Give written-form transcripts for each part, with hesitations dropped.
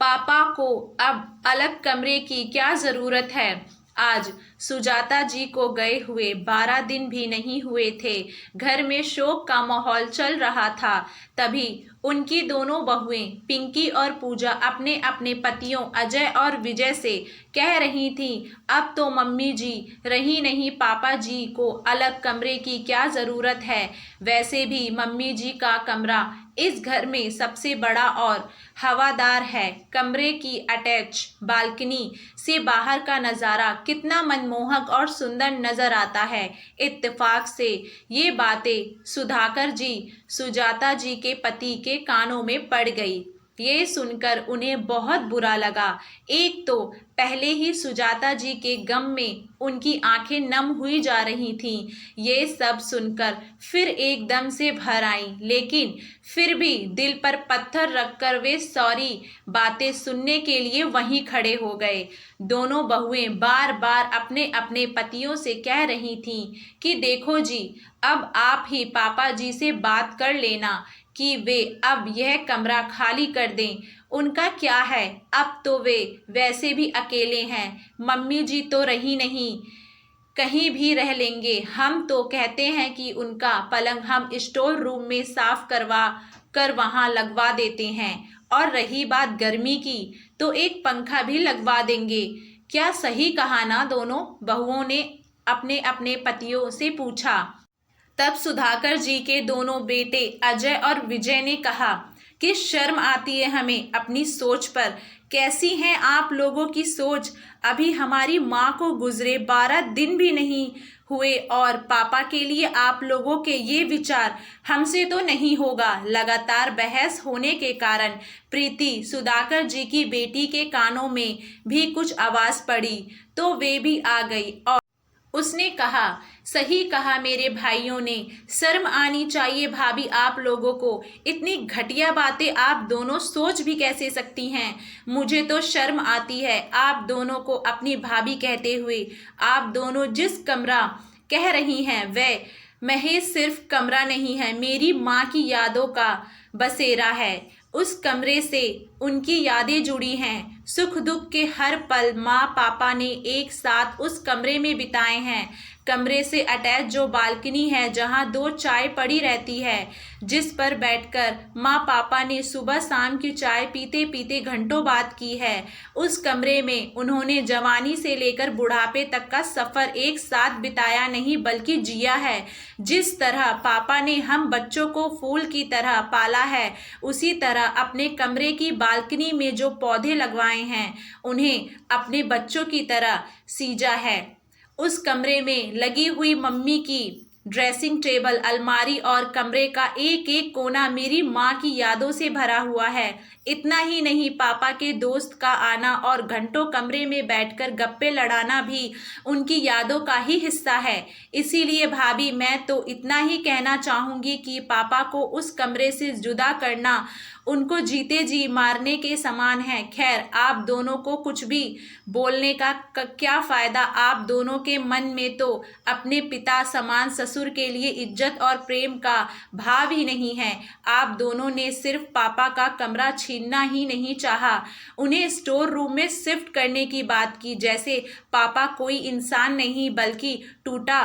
पापा को अब अलग कमरे की क्या जरूरत है। आज सुजाता जी को गए हुए 12 दिन भी नहीं हुए थे। घर में शोक का माहौल चल रहा था। तभी उनकी दोनों बहुएं पिंकी और पूजा अपने अपने पतियों अजय और विजय से कह रही थीं, अब तो मम्मी जी रही नहीं, पापा जी को अलग कमरे की क्या ज़रूरत है। वैसे भी मम्मी जी का कमरा इस घर में सबसे बड़ा और हवादार है। कमरे की अटैच बालकनी से बाहर का नज़ारा कितना मनमोहक और सुंदर नज़र आता है। इत्तेफाक से ये बातें सुधाकर जी सुजाता जी के पति के कानों में पड़ गई। ये सुनकर उन्हें बहुत बुरा लगा। एक तो पहले ही सुजाता जी के गम में उनकी आंखें नम हुई जा रही थीं। ये सब सुनकर फिर एकदम से भर आईं, लेकिन फिर भी दिल पर पत्थर रखकर वे सॉरी बातें सुनने के लिए वहीं खड़े हो गए। दोनों बहुएं बार बार अपने अपने पतियों से कह रही थीं कि देखो जी, अब आप ही पापा जी से बात कर लेना कि वे अब यह कमरा खाली कर दें। उनका क्या है, अब तो वे वैसे भी अकेले हैं। मम्मी जी तो रही नहीं, कहीं भी रह लेंगे। हम तो कहते हैं कि उनका पलंग हम स्टोर रूम में साफ करवा कर वहाँ लगवा देते हैं, और रही बात गर्मी की तो एक पंखा भी लगवा देंगे। क्या सही कहा ना? दोनों बहुओं ने अपने अपने पतियों से पूछा। तब सुधाकर जी के दोनों बेटे अजय और विजय ने कहा कि शर्म आती है हमें अपनी सोच पर। कैसी है आप लोगों की सोच? अभी हमारी माँ को गुजरे 12 दिन भी नहीं हुए और पापा के लिए आप लोगों के ये विचार हमसे तो नहीं होगा। लगातार बहस होने के कारण प्रीति सुधाकर जी की बेटी के कानों में भी कुछ आवाज़ पड़ी तो वे भी आ गई और उसने कहा, सही कहा मेरे भाइयों ने, शर्म आनी चाहिए भाभी आप लोगों को। इतनी घटिया बातें आप दोनों सोच भी कैसे सकती हैं? मुझे तो शर्म आती है आप दोनों को अपनी भाभी कहते हुए। आप दोनों जिस कमरा कह रही हैं वह महज सिर्फ कमरा नहीं है, मेरी माँ की यादों का बसेरा है। उस कमरे से उनकी यादें जुड़ी हैं। सुख दुख के हर पल माँ पापा ने एक साथ उस कमरे में बिताए हैं। कमरे से अटैच जो बालकनी है जहाँ 2 चाय पड़ी रहती है, जिस पर बैठकर माँ पापा ने सुबह शाम की चाय पीते पीते घंटों बात की है। उस कमरे में उन्होंने जवानी से लेकर बुढ़ापे तक का सफ़र एक साथ बिताया नहीं बल्कि जिया है। जिस तरह पापा ने हम बच्चों को फूल की तरह पाला है, उसी तरह अपने कमरे की बालकनी में जो पौधे लगवाए हैं उन्हें अपने बच्चों की तरह सींचा है। उस कमरे में लगी हुई मम्मी की ड्रेसिंग टेबल, अलमारी और कमरे का एक एक कोना मेरी माँ की यादों से भरा हुआ है। इतना ही नहीं, पापा के दोस्त का आना और घंटों कमरे में बैठकर गप्पे लड़ाना भी उनकी यादों का ही हिस्सा है। इसीलिए भाभी मैं तो इतना ही कहना चाहूँगी कि पापा को उस कमरे से जुदा करना उनको जीते जी मारने के समान है। खैर, आप दोनों को कुछ भी बोलने का क्या फ़ायदा? आप दोनों के मन में तो अपने पिता समान ससुर के लिए इज्जत और प्रेम का भाव ही नहीं है। आप दोनों ने सिर्फ पापा का कमरा छीनना ही नहीं चाहा, उन्हें स्टोर रूम में शिफ्ट करने की बात की, जैसे पापा कोई इंसान नहीं बल्कि टूटा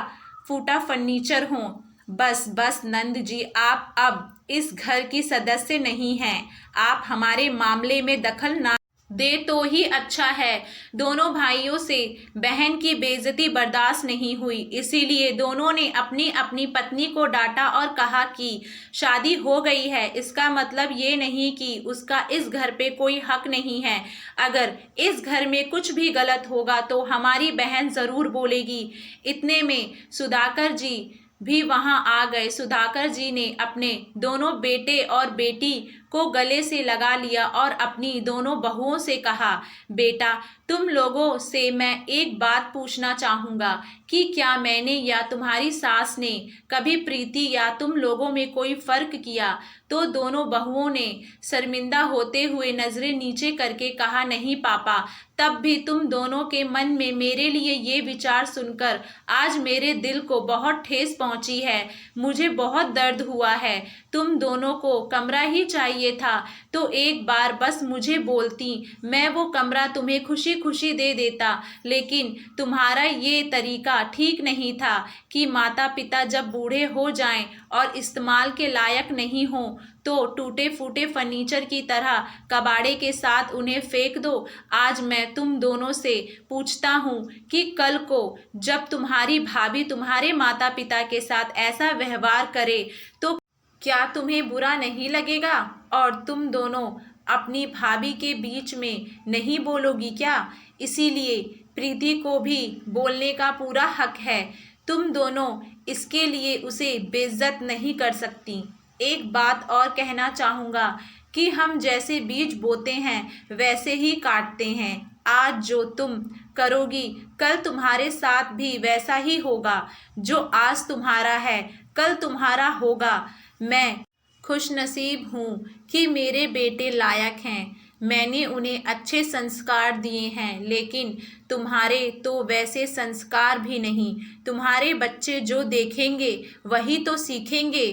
फूटा फर्नीचर हों। बस बस नंद जी, आप अब इस घर की सदस्य नहीं हैं। आप हमारे मामले में दखल ना दे तो ही अच्छा है। दोनों भाइयों से बहन की बेइज्जती बर्दाश्त नहीं हुई, इसीलिए दोनों ने अपनी अपनी पत्नी को डांटा और कहा कि शादी हो गई है, इसका मतलब ये नहीं कि उसका इस घर पे कोई हक नहीं है। अगर इस घर में कुछ भी गलत होगा तो हमारी बहन ज़रूर बोलेगी। इतने में सुधाकर जी भी वहां आ गए। सुधाकर जी ने अपने दोनों बेटे और बेटी को गले से लगा लिया और अपनी दोनों बहुओं से कहा, बेटा तुम लोगों से मैं एक बात पूछना चाहूँगा कि क्या मैंने या तुम्हारी सास ने कभी प्रीति या तुम लोगों में कोई फ़र्क किया? तो दोनों बहुओं ने शर्मिंदा होते हुए नज़रें नीचे करके कहा, नहीं पापा। तब भी तुम दोनों के मन में मेरे लिए ये विचार सुनकर आज मेरे दिल को बहुत ठेस पहुंची है। मुझे बहुत दर्द हुआ है। तुम दोनों को कमरा ही चाहिए था तो एक बार बस मुझे बोलती, मैं वो कमरा तुम्हें खुशी खुशी दे देता। लेकिन तुम्हारा ये तरीका ठीक नहीं था कि माता पिता जब बूढ़े हो जाएं और इस्तेमाल के लायक नहीं हों तो टूटे फूटे फर्नीचर की तरह कबाड़े के साथ उन्हें फेंक दो। आज मैं तुम दोनों से पूछता हूँ कि कल को जब तुम्हारी भाभी तुम्हारे माता पिता के साथ ऐसा व्यवहार करे तो क्या तुम्हें बुरा नहीं लगेगा? और तुम दोनों अपनी भाभी के बीच में नहीं बोलोगी क्या? इसीलिए प्रीति को भी बोलने का पूरा हक है। तुम दोनों इसके लिए उसे बेइज्जत नहीं कर सकती। एक बात और कहना चाहूँगा कि हम जैसे बीज बोते हैं वैसे ही काटते हैं। आज जो तुम करोगी कल तुम्हारे साथ भी वैसा ही होगा। जो आज तुम्हारा है कल तुम्हारा होगा। मैं खुशनसीब हूँ कि मेरे बेटे लायक हैं। मैंने उन्हें अच्छे संस्कार दिए हैं, लेकिन तुम्हारे तो वैसे संस्कार भी नहीं। तुम्हारे बच्चे जो देखेंगे वही तो सीखेंगे।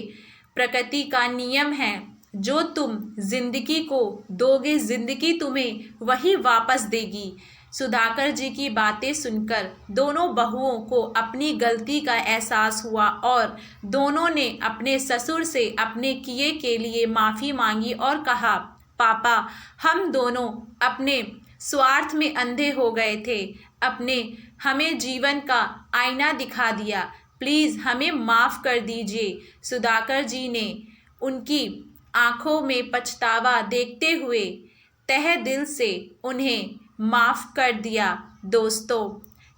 प्रकृति का नियम है, जो तुम जिंदगी को दोगे जिंदगी तुम्हें वही वापस देगी। सुधाकर जी की बातें सुनकर दोनों बहुओं को अपनी गलती का एहसास हुआ और दोनों ने अपने ससुर से अपने किए के लिए माफ़ी मांगी और कहा, पापा, हम दोनों अपने स्वार्थ में अंधे हो गए थे। अपने हमें जीवन का आईना दिखा दिया। प्लीज़ हमें माफ़ कर दीजिए। सुधाकर जी ने उनकी आंखों में पछतावा देखते हुए तहे दिल से उन्हें माफ़ कर दिया। दोस्तों,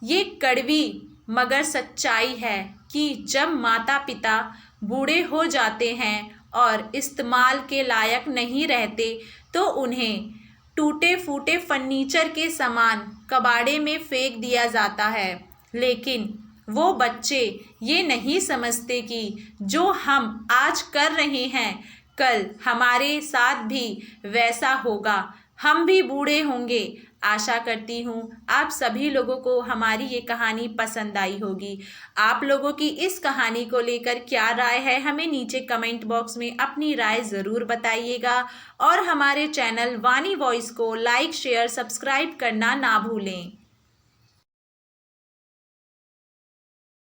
ये कड़वी मगर सच्चाई है कि जब माता पिता बूढ़े हो जाते हैं और इस्तेमाल के लायक नहीं रहते तो उन्हें टूटे फूटे फर्नीचर के सामान कबाड़े में फेंक दिया जाता है। लेकिन वो बच्चे ये नहीं समझते कि जो हम आज कर रहे हैं कल हमारे साथ भी वैसा होगा। हम भी बूढ़े होंगे। आशा करती हूँ आप सभी लोगों को हमारी ये कहानी पसंद आई होगी। आप लोगों की इस कहानी को लेकर क्या राय है हमें नीचे कमेंट बॉक्स में अपनी राय ज़रूर बताइएगा और हमारे चैनल वाणी वॉइस को लाइक शेयर सब्सक्राइब करना ना भूलें।